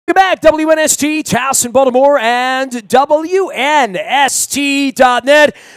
Welcome back, WNST, Towson, Baltimore, and WNST.net.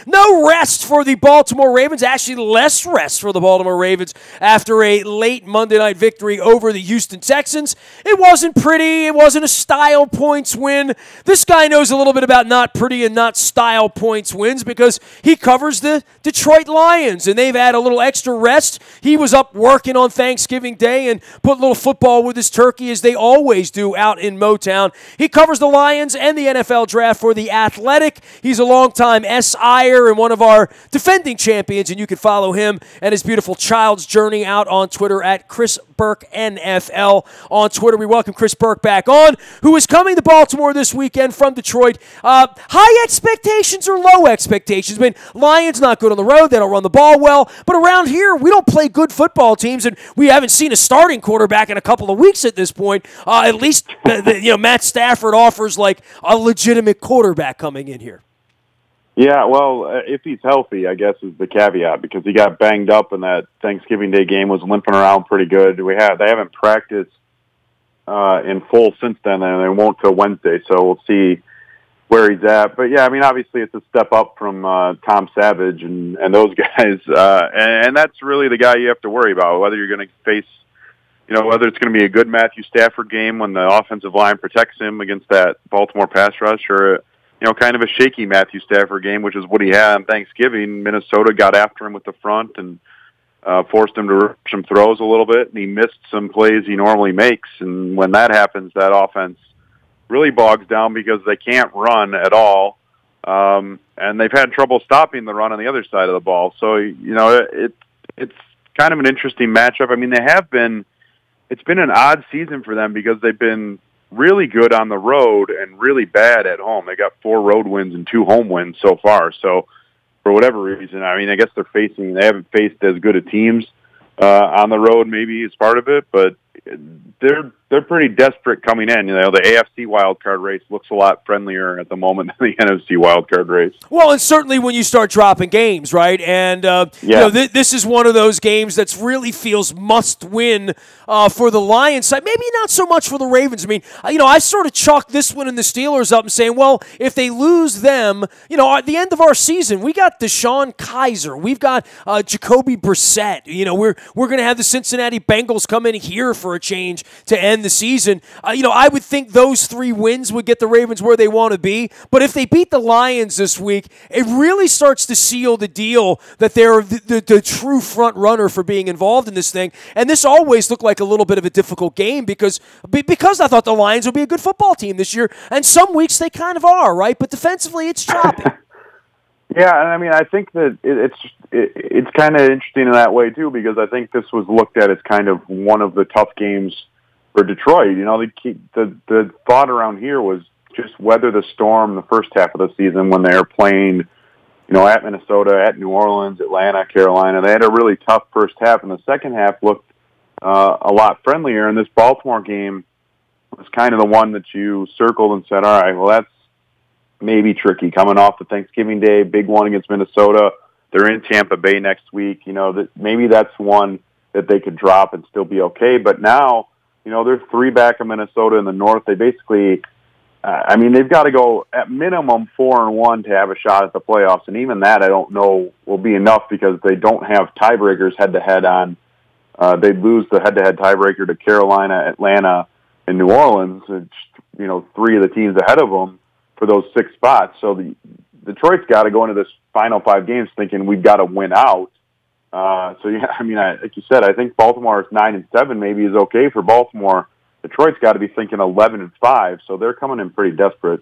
No rest for the Baltimore Ravens, actually less rest for the Baltimore Ravens after a late Monday night victory over the Houston Texans. It wasn't pretty. It wasn't a style points win. This guy knows a little bit about not pretty and not style points wins because he covers the Detroit Lions, and they've had a little extra rest. He was up working on Thanksgiving Day and put a little football with his turkey, as they always do out in Motown. He covers the Lions and the NFL draft for The Athletic. He's a longtime SIer and one of our defending champions, and you can follow him and his beautiful child's journey out on Twitter at Chris Burke NFL on Twitter. We welcome Chris Burke back on, who is coming to Baltimore this weekend from Detroit. High expectations or low expectations? I mean, Lions not good on the road. They don't run the ball well. But around here, we don't play good football teams, and we haven't seen a starting quarterback in a couple of weeks at this point. At least Matt Stafford offers like a legitimate quarterback coming in here. Yeah, well, if he's healthy, I guess is the caveat, because he got banged up in that Thanksgiving Day game, was limping around pretty good. They haven't practiced in full since then, and they won't till Wednesday, so we'll see where he's at. But yeah, I mean, obviously it's a step up from Tom Savage and those guys, and that's really the guy you have to worry about, whether you're going to face, whether it's going to be a good Matthew Stafford game when the offensive line protects him against that Baltimore pass rush, or kind of a shaky Matthew Stafford game, which is what he had on Thanksgiving. Minnesota got after him with the front and forced him to rush some throws a little bit, and he missed some plays he normally makes. And when that happens, that offense really bogs down because they can't run at all, and they've had trouble stopping the run on the other side of the ball. So, it's kind of an interesting matchup. I mean, it's been an odd season for them because they've been really good on the road and really bad at home. They got 4 road wins and 2 home wins so far. So for whatever reason, I mean, I guess they haven't faced as good a teams on the road, maybe is part of it, but they're pretty desperate coming in. The AFC wildcard race looks a lot friendlier at the moment than the NFC wildcard race. Well, and certainly when you start dropping games, right? And this is one of those games that really feels must win for the Lions side. Maybe not so much for the Ravens. I mean, I sort of chalked this one and the Steelers up and saying, well, if they lose them, at the end of our season, we got Deshaun Kaiser, we've got Jacoby Brissett. We're going to have the Cincinnati Bengals come in here for a change to end the season. I would think those 3 wins would get the Ravens where they want to be. But if they beat the Lions this week, it really starts to seal the deal that they're the true front runner for being involved in this thing. And this always looked like a little bit of a difficult game because I thought the Lions would be a good football team this year. And some weeks they kind of are, right? But defensively, it's choppy. Yeah, and I mean, I think that it's kind of interesting in that way too, because I think this was looked at as kind of one of the tough games for Detroit. The thought around here was just weather the storm the first half of the season when they were playing, at Minnesota, at New Orleans, Atlanta, Carolina. They had a really tough first half, and the second half looked a lot friendlier. And this Baltimore game was kind of the one that you circled and said, all right, well, that's maybe tricky coming off the Thanksgiving Day, big one against Minnesota. They're in Tampa Bay next week. That maybe that's one that they could drop and still be okay. But now, they're 3 back of Minnesota in the North. They basically, they've got to go at minimum 4-1 to have a shot at the playoffs. And even that, I don't know, will be enough because they don't have tiebreakers head-to-head on. They'd lose the head-to-head tiebreaker to Carolina, Atlanta, and New Orleans. It's, 3 of the teams ahead of them for those 6 spots. So Detroit's got to go into this final 5 games thinking we've got to win out. Like you said, I think Baltimore's 9-7 maybe is okay for Baltimore. Detroit's got to be thinking 11-5, so they're coming in pretty desperate.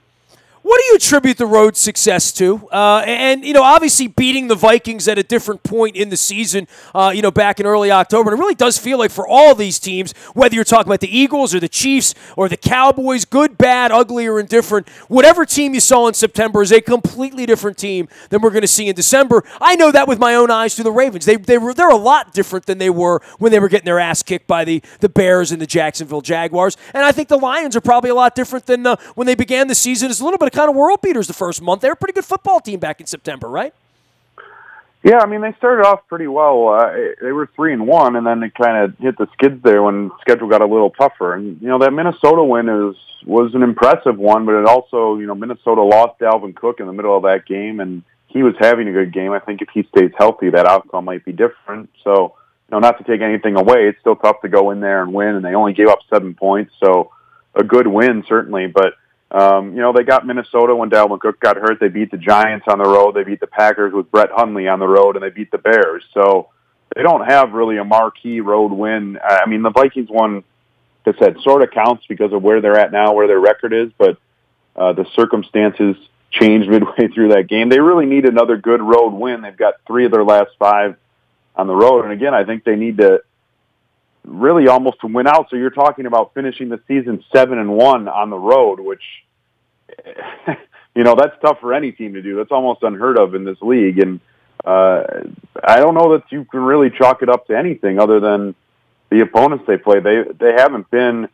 What do you attribute the road success to? Obviously beating the Vikings at a different point in the season, back in early October. And it really does feel like for all these teams, whether you're talking about the Eagles or the Chiefs or the Cowboys, good, bad, ugly, or indifferent, whatever team you saw in September is a completely different team than we're going to see in December. I know that with my own eyes through the Ravens. They're a lot different than they were when they were getting their ass kicked by the Bears and the Jacksonville Jaguars. And I think the Lions are probably a lot different than when they began the season as a little bit of kind of world beaters the first month. They were a pretty good football team back in September, right? Yeah, I mean, they started off pretty well. They were 3-1, and then they kind of hit the skids there when the schedule got a little tougher. And that Minnesota win was an impressive one, but it also, Minnesota lost Dalvin Cook in the middle of that game, and he was having a good game. I think if he stays healthy, that outcome might be different. So, not to take anything away, it's still tough to go in there and win, and they only gave up 7 points, so a good win certainly, but. They got Minnesota when Dalvin Cook got hurt. They beat the Giants on the road. They beat the Packers with Brett Hundley on the road, and they beat the Bears. So they don't have really a marquee road win. I mean, the Vikings one, as I said, sort of counts because of where they're at now, where their record is, but the circumstances changed midway through that game. They really need another good road win. They've got 3 of their last 5 on the road, and again, I think they need to really almost to win out. So you're talking about finishing the season 7-1 on the road, which, that's tough for any team to do. That's almost unheard of in this league. And I don't know that you can really chalk it up to anything other than the opponents they play. They haven't been,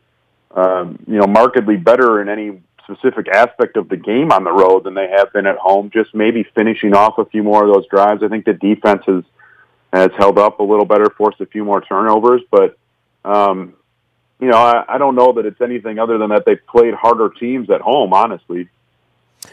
markedly better in any specific aspect of the game on the road than they have been at home, just maybe finishing off a few more of those drives. I think the defense has held up a little better, forced a few more turnovers, but, I don't know that it's anything other than that they've played harder teams at home, honestly.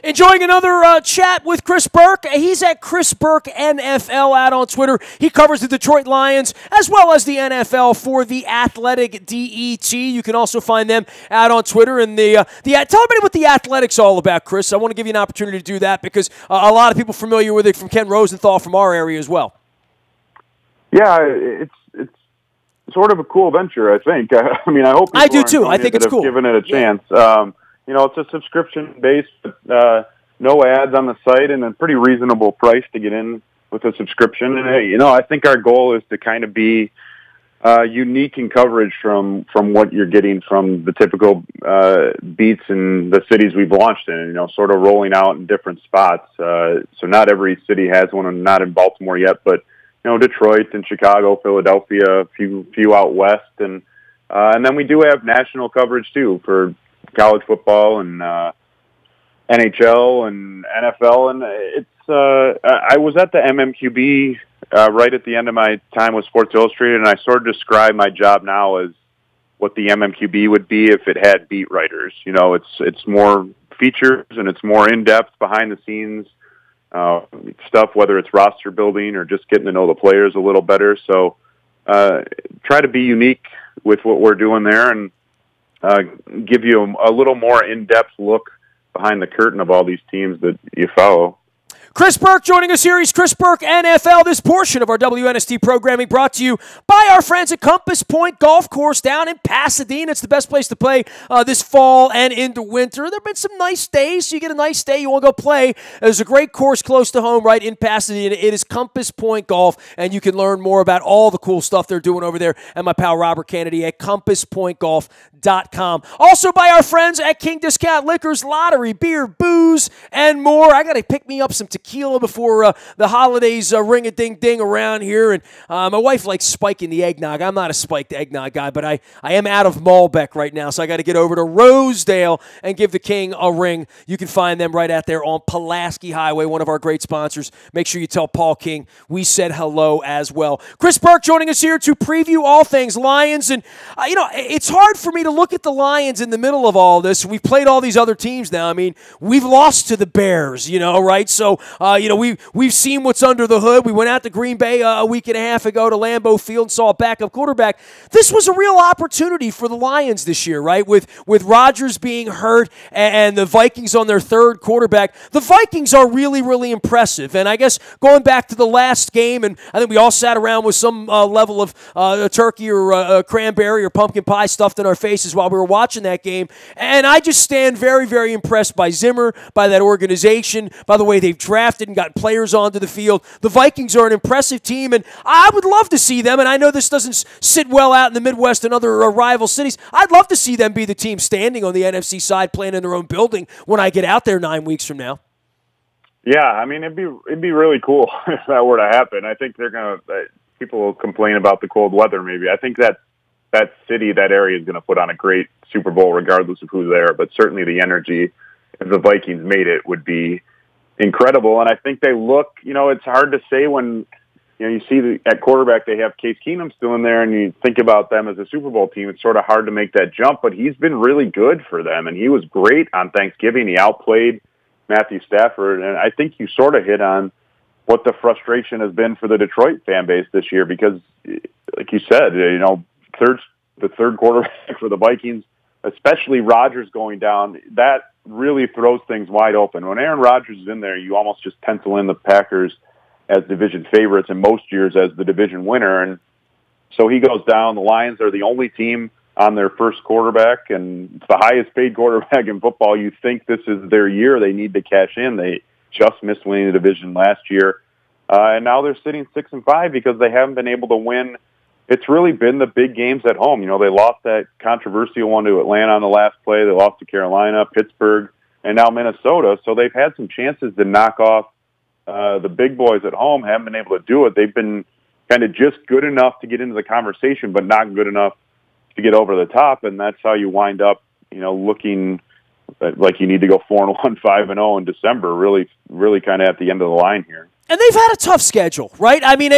Enjoying another chat with Chris Burke. He's at Chris Burke NFL out on Twitter. He covers the Detroit Lions as well as the NFL for The Athletic DET. You can also find them out on Twitter. And tell everybody what The Athletic's all about, Chris. I want to give you an opportunity to do that because a lot of people familiar with it from Ken Rosenthal from our area as well. Yeah, it's sort of a cool venture, I think. I mean, I hope I do too. I think it's cool. Given it a chance. It's a subscription-based, no ads on the site, and a pretty reasonable price to get in with a subscription. And I think our goal is to kind of be unique in coverage from what you're getting from the typical beats in the cities we've launched in. Sort of rolling out in different spots. So not every city has one, and not in Baltimore yet, but Detroit and Chicago, Philadelphia, a few out west, and then we do have national coverage too for college football and NHL and NFL, and it's. I was at the MMQB right at the end of my time with Sports Illustrated, and I sort of describe my job now as what the MMQB would be if it had beat writers. It's more features and it's more in depth, behind the scenes. Stuff, whether it's roster building or just getting to know the players a little better. So try to be unique with what we're doing there and give you a little more in-depth look behind the curtain of all these teams that you follow. Chris Burke joining us here. He's Chris Burke NFL. This portion of our WNST programming brought to you by our friends at Compass Point Golf Course down in Pasadena. It's the best place to play this fall and into winter. There have been some nice days. So you get a nice day, you want to go play. There's a great course close to home right in Pasadena. It is Compass Point Golf, and you can learn more about all the cool stuff they're doing over there at my pal Robert Kennedy at compasspointgolf.com. Also by our friends at King Discount Liquors, lottery, beer, booze, and more. I got to pick me up some tequila before the holidays ring-a-ding-ding around here. And my wife likes spiking the eggnog. I'm not a spiked eggnog guy, but I am out of Malbec right now, so I got to get over to Rosedale and give the King a ring. You can find them right out there on Pulaski Highway, one of our great sponsors. Make sure you tell Paul King we said hello as well. Chris Burke joining us here to preview all things Lions. And, it's hard for me to look at the Lions in the middle of all this. We've played all these other teams now. I mean, we've lost to the Bears, right? So, we've seen what's under the hood. We went out to Green Bay a week and a half ago to Lambeau Field and saw a backup quarterback. This was a real opportunity for the Lions this year, right? With Rodgers being hurt and the Vikings on their third quarterback, the Vikings are really, really impressive. And I guess going back to the last game, and I think we all sat around with some level of turkey or cranberry or pumpkin pie stuffed in our faces while we were watching that game. And I just stand very, very impressed by Zimmer, by that organization, by the way they've drafted and gotten players onto the field. The Vikings are an impressive team, and I would love to see them, and I know this doesn't sit well out in the Midwest and other rival cities. I'd love to see them be the team standing on the NFC side playing in their own building when I get out there 9 weeks from now. Yeah, I mean, it'd be really cool if that were to happen. I think people will complain about the cold weather maybe. I think that city, that area is going to put on a great Super Bowl regardless of who's there, but certainly the energy, if the Vikings made it, would be incredible. And I think they look, it's hard to say when, you see at quarterback they have Case Keenum still in there, and you think about them as a Super Bowl team. It's sort of hard to make that jump, but he's been really good for them, and he was great on Thanksgiving. He outplayed Matthew Stafford, and I think you sort of hit on what the frustration has been for the Detroit fan base this year because, like you said, the third quarterback for the Vikings, especially Rodgers going down, that really throws things wide open. When Aaron Rodgers is in there, you almost just pencil in the Packers as division favorites and most years as the division winner. And so he goes down. The Lions are the only team on their first quarterback, and it's the highest paid quarterback in football. You think this is their year. They need to cash in. They just missed winning the division last year. And now they're sitting 6-5 because they haven't been able to win. It's really been the big games at home. They lost that controversial one to Atlanta on the last play. They lost to Carolina, Pittsburgh, and now Minnesota. So they've had some chances to knock off the big boys at home, haven't been able to do it. They've been kind of just good enough to get into the conversation, but not good enough to get over the top, and that's how you wind up, looking like you need to go 4-1, 5-0 in December, really kind of at the end of the line here. And they've had a tough schedule, right? I mean,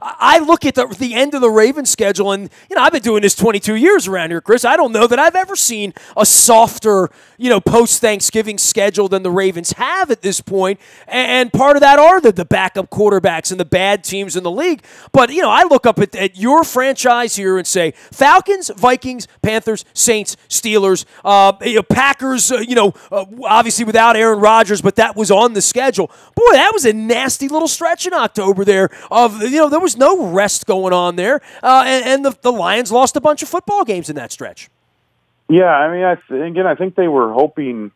I look at the end of the Ravens schedule, and, I've been doing this 22 years around here, Chris. I don't know that I've ever seen a softer, post-Thanksgiving schedule than the Ravens have at this point. And part of that are the backup quarterbacks and the bad teams in the league. But, I look up at your franchise here and say Falcons, Vikings, Panthers, Saints, Steelers, Packers, obviously without Aaron Rodgers, but that was on the schedule. Boy, that was a nasty little stretch in October there of, there was no rest going on there. And the Lions lost a bunch of football games in that stretch. Yeah, I mean, I think they were hoping,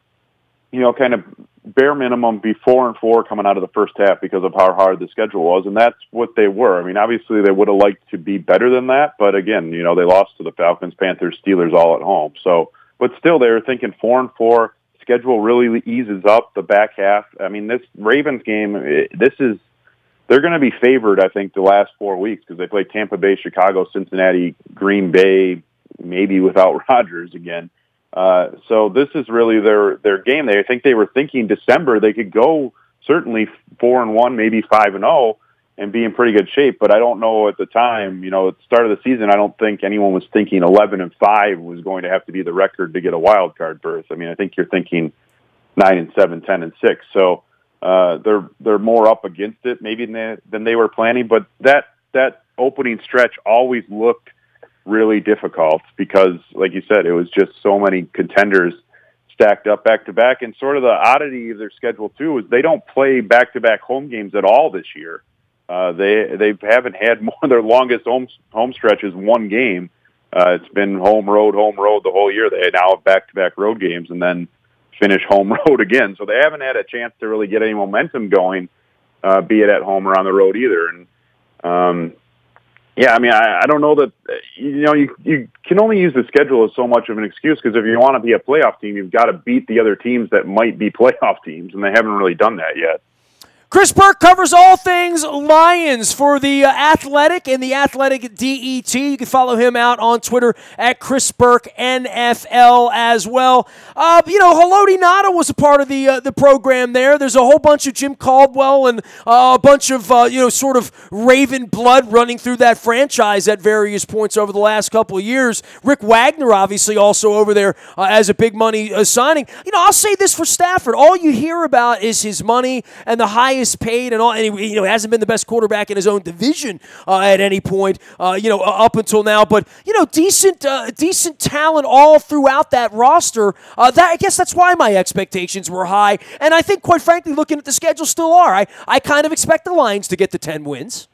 kind of bare minimum be 4-4 coming out of the first half because of how hard the schedule was, and that's what they were. I mean, obviously they would have liked to be better than that, but again, they lost to the Falcons, Panthers, Steelers all at home. So, but still they were thinking 4-4. Schedule really eases up the back half. I mean, this Ravens game, they're going to be favored, I think, the last 4 weeks because they play Tampa Bay, Chicago, Cincinnati, Green Bay, maybe without Rodgers again. So this is really their game. I think they were thinking December they could go certainly 4-1, maybe 5-0, and be in pretty good shape. But I don't know at the time, at the start of the season, I don't think anyone was thinking 11-5 was going to have to be the record to get a wild card berth. I mean, I think you're thinking 9-7, 10-6. So they're more up against it maybe than they were planning. But that opening stretch always looked really difficult because, like you said, it was just so many contenders stacked up back-to-back. And sort of the oddity of their schedule, too, is they don't play back-to-back home games at all this year. They haven't had more. Their longest home stretch is one game. It's been home road the whole year. They now have back-to-back road games and then finish home road again. So they haven't had a chance to really get any momentum going, be it at home or on the road either. And yeah, I mean, I don't know that you can only use the schedule as so much of an excuse because if you want to be a playoff team, you've got to beat the other teams that might be playoff teams, and they haven't really done that yet. Chris Burke covers all things Lions for The Athletic and The Athletic DET. You can follow him out on Twitter at Chris Burke NFL as well. Haloti Ngata was a part of the program there. There's a whole bunch of Jim Caldwell and a bunch of, sort of Raven blood running through that franchise at various points over the last couple of years. Rick Wagner, obviously, also over there as a big money signing. I'll say this for Stafford. All you hear about is his money and the highest paid and all, and he hasn't been the best quarterback in his own division at any point, up until now. But decent talent all throughout that roster. I guess that's why my expectations were high, and I think, quite frankly, looking at the schedule, still are. I kind of expect the Lions to get to 10 wins.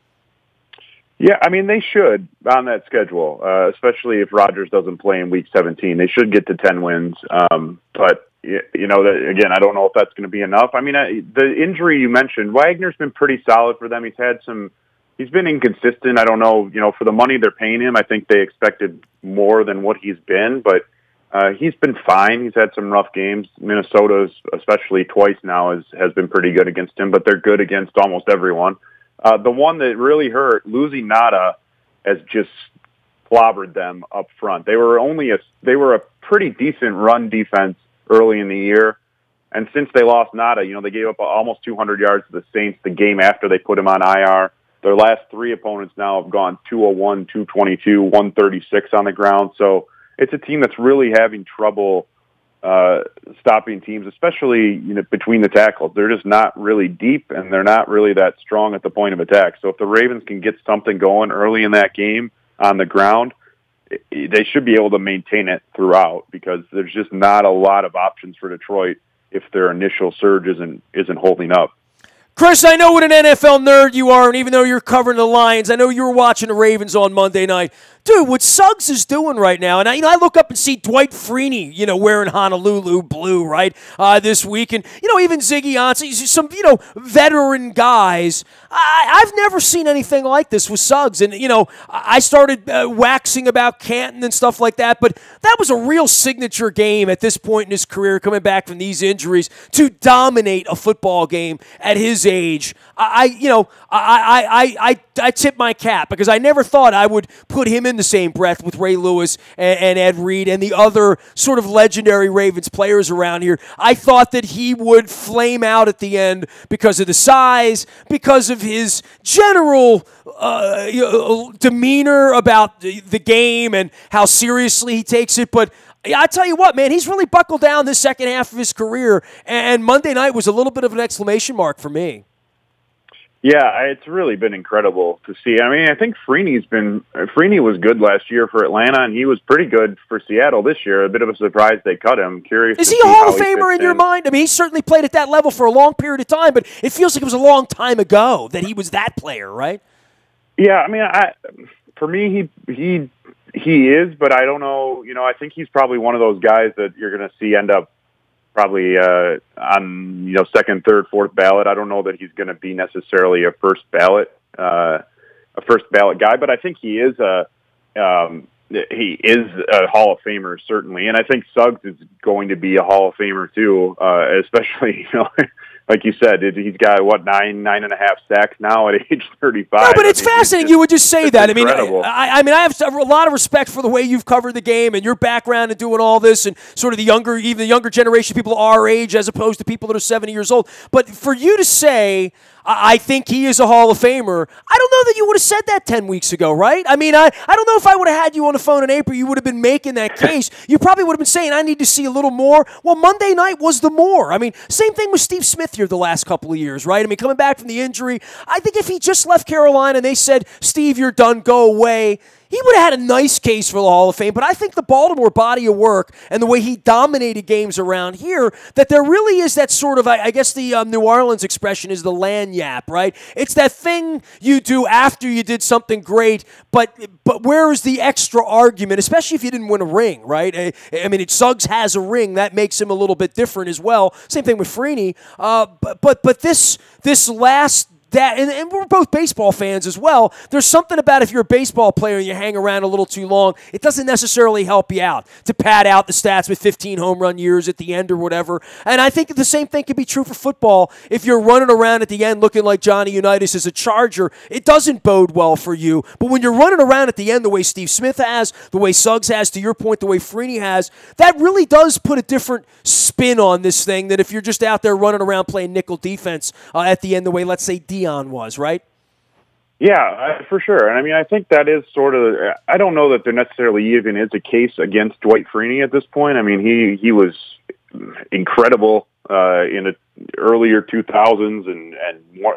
Yeah, I mean, they should on that schedule, especially if Rodgers doesn't play in Week 17. They should get to 10 wins, but. Again, I don't know if that's going to be enough. I mean, the injury you mentioned, Wagner's been pretty solid for them. He's been inconsistent. I don't know, for the money they're paying him, I think they expected more than what he's been, but he's been fine. He's had some rough games. Minnesota's, especially twice now, has been pretty good against him, but they're good against almost everyone. The one that really hurt, losing Ngata, has just clobbered them up front. They were a pretty decent run defense early in the year. And since they lost Nada, they gave up almost 200 yards to the Saints the game after they put him on IR. Their last three opponents now have gone 201, 222, 136 on the ground. So it's a team that's really having trouble stopping teams, especially between the tackles. They're just not really deep, and they're not really that strong at the point of attack. So if the Ravens can get something going early in that game on the ground, they should be able to maintain it throughout, because there's just not a lot of options for Detroit if their initial surge isn't holding up. Chris, I know what an NFL nerd you are, and even though you're covering the Lions, I know you were watching the Ravens on Monday night. Dude, what Suggs is doing right now, and I look up and see Dwight Freeney, wearing Honolulu blue, right, this week, and even Ziggy Ansah, some veteran guys. I've never seen anything like this with Suggs, and I started waxing about Canton and stuff like that, but that was a real signature game at this point in his career, coming back from these injuries to dominate a football game at his age. I tip my cap, because I never thought I would put him in the same breath with Ray Lewis and Ed Reed and the other sort of legendary Ravens players around here. I thought that he would flame out at the end because of the size, because of his general demeanor about the game and how seriously he takes it. But I tell you what, man, he's really buckled down this second half of his career, and Monday night was a little bit of an exclamation mark for me. Yeah, it's really been incredible to see. I mean, I think Freeney was good last year for Atlanta, and he was pretty good for Seattle this year. A bit of a surprise they cut him. Curious. Is he a Hall of Famer in your mind? I mean, he certainly played at that level for a long period of time, but it feels like it was a long time ago that he was that player, right? Yeah, I mean, for me, he is, but I don't know. I think he's probably one of those guys that you're going to see end up probably on second, third, fourth ballot. I don't know that he's going to be necessarily a first ballot guy, but I think he is a Hall of Famer certainly, and I think Suggs is going to be a Hall of Famer too, especially like you said, he's got, 9.5 sacks now at age 35. No, but it's fascinating you would just say that. Incredible. I mean, I have a lot of respect for the way you've covered the game and your background and doing all this, and sort of even the younger generation, people our age as opposed to people that are 70 years old. But for you to say, I think he is a Hall of Famer, I don't know that you would have said that 10 weeks ago, right? I mean, I don't know if I would have had you on the phone in April, you would have been making that case. You probably would have been saying, I need to see a little more. Well, Monday night was the more. I mean, same thing with Steve Smith here the last couple of years, right? I mean, coming back from the injury, I think if he just left Carolina and they said, Steve, you're done, go away, he would have had a nice case for the Hall of Fame, but I think the Baltimore body of work and the way he dominated games around here, that there really is that sort of, I guess the New Orleans expression is the lagniappe, right? It's that thing you do after you did something great, but where is the extra argument, especially if you didn't win a ring, right? I mean, Suggs has a ring. That makes him a little bit different as well. Same thing with Freeney. But this last... and we're both baseball fans as well. There's something about if you're a baseball player and you hang around a little too long, it doesn't necessarily help you out to pad out the stats with 15 home run years at the end or whatever. And I think the same thing could be true for football. If you're running around at the end looking like Johnny Unitas as a Charger, it doesn't bode well for you. But when you're running around at the end the way Steve Smith has, the way Suggs has, to your point, the way Freeney has, that really does put a different spin on this thing than if you're just out there running around playing nickel defense at the end the way, let's say, Dion was, right? Yeah, for sure. And I mean, I think that is sort of, I don't know that there necessarily even is a case against Dwight Freeney at this point. I mean, he was incredible in the earlier 2000s and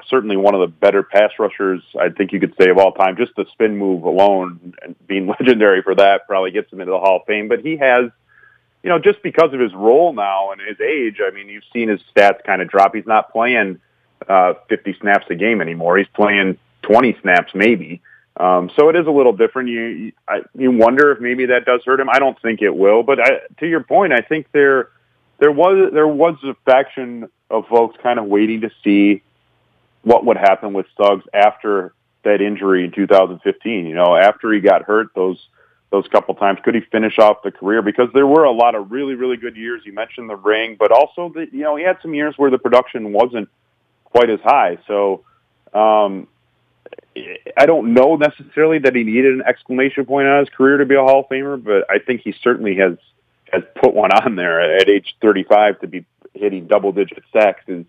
certainly one of the better pass rushers, I think you could say, of all time. Just the spin move alone and being legendary for that probably gets him into the Hall of Fame. But he has, just because of his role now and his age, I mean, you've seen his stats kind of drop. He's not playing 50 snaps a game anymore. He's playing 20 snaps maybe. So it is a little different. You wonder if maybe that does hurt him. I don't think it will, but to your point, I think there was a faction of folks kind of waiting to see what would happen with Suggs after that injury in 2015. After he got hurt those couple times, could he finish off the career? Because there were a lot of really, really good years. You mentioned the ring, but also he had some years where the production wasn't quite as high. So I don't know necessarily that he needed an exclamation point on his career to be a Hall of Famer, but I think he certainly has put one on there at age 35 to be hitting double-digit sacks is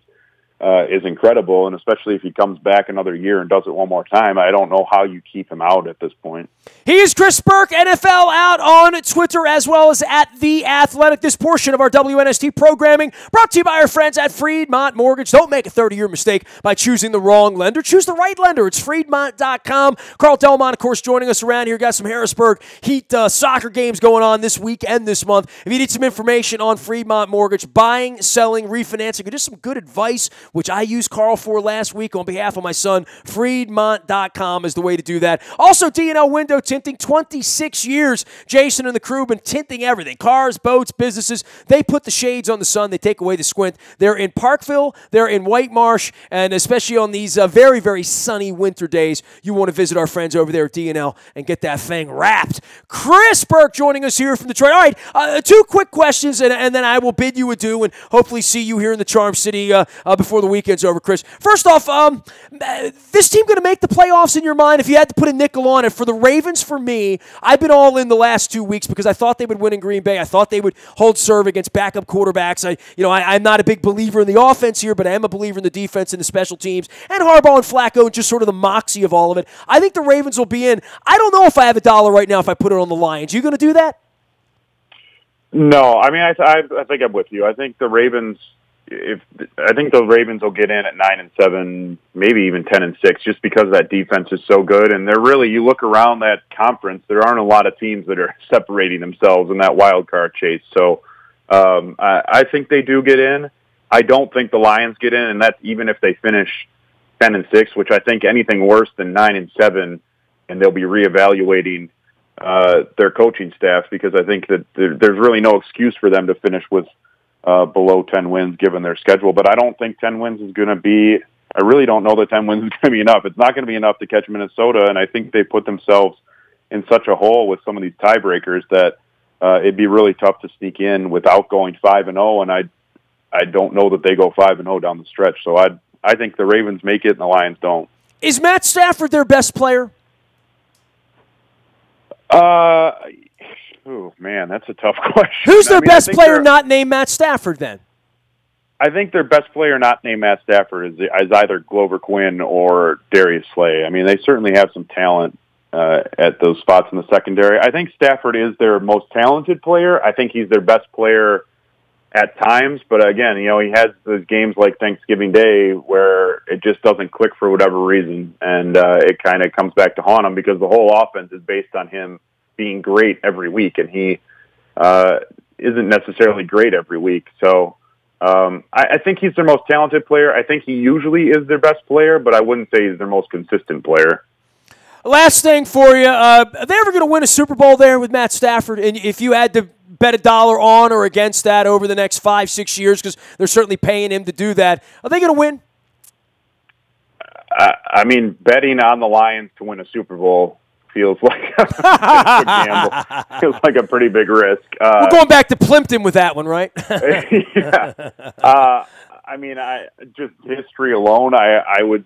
incredible, and especially if he comes back another year and does it one more time, I don't know how you keep him out at this point. He is Chris Burke, NFL out on Twitter as well as at The Athletic. This portion of our WNST programming brought to you by our friends at Freedmont Mortgage. Don't make a 30-year mistake by choosing the wrong lender. Choose the right lender. It's Freedmont.com. Carl Delmont, of course, joining us around here. Got some Harrisburg Heat soccer games going on this week and this month. If you need some information on Freedmont Mortgage, buying, selling, refinancing, or just some good advice, which I used Carl for last week on behalf of my son, Freedmont.com is the way to do that. Also, D&L Window Tinting, 26 years. Jason and the crew have been tinting everything. Cars, boats, businesses. They put the shades on the sun. They take away the squint. They're in Parkville. They're in White Marsh. And especially on these very, very sunny winter days, you want to visit our friends over there at D&L and get that thing wrapped. Chris Burke joining us here from Detroit. All right, two quick questions, and then I will bid you adieu and hopefully see you here in the Charm City before the weekend's over, Chris. First off, this team going to make the playoffs in your mind if you had to put a nickel on it? For the Ravens, for me, I've been all in the last 2 weeks because I thought they would win in Green Bay. I thought they would hold serve against backup quarterbacks. I'm not a big believer in the offense here, but I am a believer in the defense and the special teams. And Harbaugh and Flacco and just sort of the moxie of all of it. I think the Ravens will be in. I don't know if I have $1 right now if I put it on the Lions. You going to do that? No, I mean, I think I'm with you. I think the Ravens will get in at 9-7, maybe even 10-6, just because that defense is so good. And they're really, you look around that conference, there aren't a lot of teams that are separating themselves in that wild card chase. So I think they do get in. I don't think the Lions get in, and that's even if they finish 10-6, which I think anything worse than 9-7, and they'll be reevaluating their coaching staff, because I think that there's really no excuse for them to finish with below 10 wins given their schedule. But I don't think 10 wins is going to be, I really don't know that 10 wins is going to be enough. It's not going to be enough to catch Minnesota, and I think they put themselves in such a hole with some of these tiebreakers that it'd be really tough to sneak in without going 5-0, and I don't know that they go 5-0 down the stretch. So I think the Ravens make it and the Lions don't. Is Matt Stafford their best player? Oh, man, that's a tough question. Who's their best player not named Matt Stafford, then? I think their best player not named Matt Stafford is either Glover Quinn or Darius Slay. I mean, they certainly have some talent at those spots in the secondary. I think Stafford is their most talented player. I think he's their best player at times. But, again, he has those games like Thanksgiving Day where it just doesn't click for whatever reason, and it kind of comes back to haunt him because the whole offense is based on him being great every week, and he isn't necessarily great every week. So I think he's their most talented player. I think he usually is their best player, but I wouldn't say he's their most consistent player. Last thing for you, are they ever going to win a Super Bowl there with Matt Stafford? And if you had to bet $1 on or against that over the next 5-6 years, because they're certainly paying him to do that, are they going to win? I mean, betting on the Lions to win a Super Bowl feels like a gamble. Feels like a pretty big risk. We're going back to Plimpton with that one, right? Yeah. I mean, just history alone, I would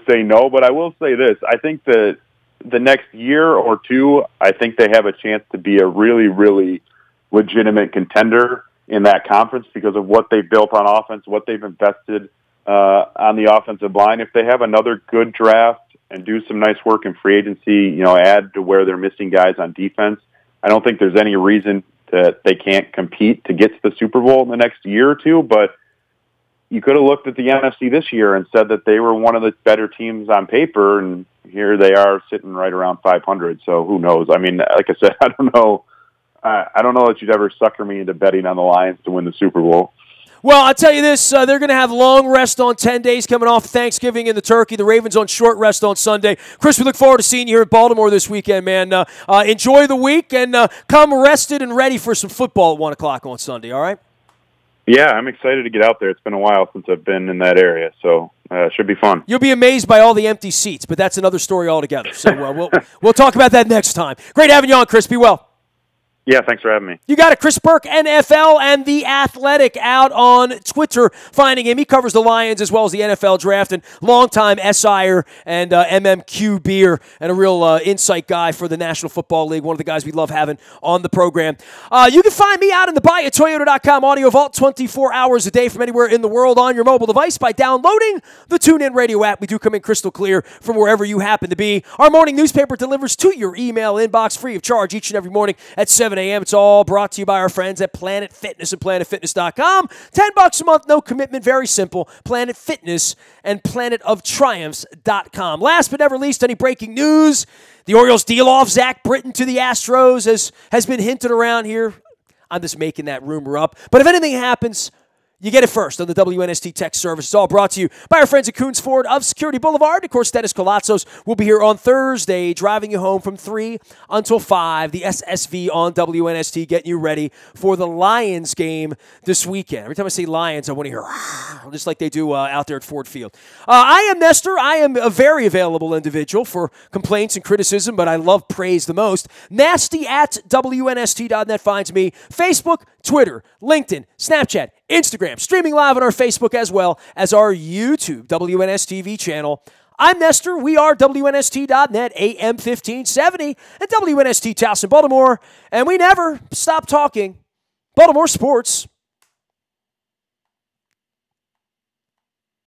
say no, but I will say this. I think that the next year or two, I think they have a chance to be a really, really legitimate contender in that conference because of what they've built on offense, what they've invested on the offensive line. If they have another good draft and do some nice work in free agency, add to where they're missing guys on defense, I don't think there's any reason that they can't compete to get to the Super Bowl in the next year or two. But you could have looked at the NFC this year and said that they were one of the better teams on paper, and here they are sitting right around 500. So who knows? I mean, like I said, I don't know. I don't know that you'd ever sucker me into betting on the Lions to win the Super Bowl. Well, I'll tell you this, they're going to have long rest on 10 days coming off Thanksgiving and the turkey. The Ravens on short rest on Sunday. Chris, we look forward to seeing you here in Baltimore this weekend, man. Enjoy the week and come rested and ready for some football at 1 o'clock on Sunday, all right? Yeah, I'm excited to get out there. It's been a while since I've been in that area, so it should be fun. You'll be amazed by all the empty seats, but that's another story altogether. So we'll talk about that next time. Great having you on, Chris. Be well. Yeah, thanks for having me. You got it. Chris Burke, NFL and The Athletic, out on Twitter. Finding him. He covers the Lions as well as the NFL draft, and longtime SIer and MMQ beer, and a real insight guy for the National Football League. One of the guys we love having on the program. You can find me out in the bay at Toyota.com audio vault 24 hours a day from anywhere in the world on your mobile device by downloading the TuneIn Radio app. We do come in crystal clear from wherever you happen to be. Our morning newspaper delivers to your email inbox free of charge each and every morning at 7 a.m. It's all brought to you by our friends at Planet Fitness and PlanetFitness.com. $10 a month, no commitment, very simple. Planet Fitness and PlanetOfTriumphs.com. Last but never least, any breaking news? The Orioles deal off Zach Britton to the Astros, as has been hinted around here. I'm just making that rumor up. But if anything happens, you get it first on the WNST text service. It's all brought to you by our friends at Coons Ford of Security Boulevard. Of course, Dennis Colazzos will be here on Thursday, driving you home from 3 until 5. The SSV on WNST, getting you ready for the Lions game this weekend. Every time I say Lions, I want to hear, just like they do out there at Ford Field. I am Nestor. I am a very available individual for complaints and criticism, but I love praise the most. Nasty at WNST.net finds me. Facebook, Twitter, LinkedIn, Snapchat, Instagram, streaming live on our Facebook as well as our YouTube WNSTV channel. I'm Nestor. We are WNST.net, AM 1570, and WNST Towson, Baltimore, and we never stop talking Baltimore sports.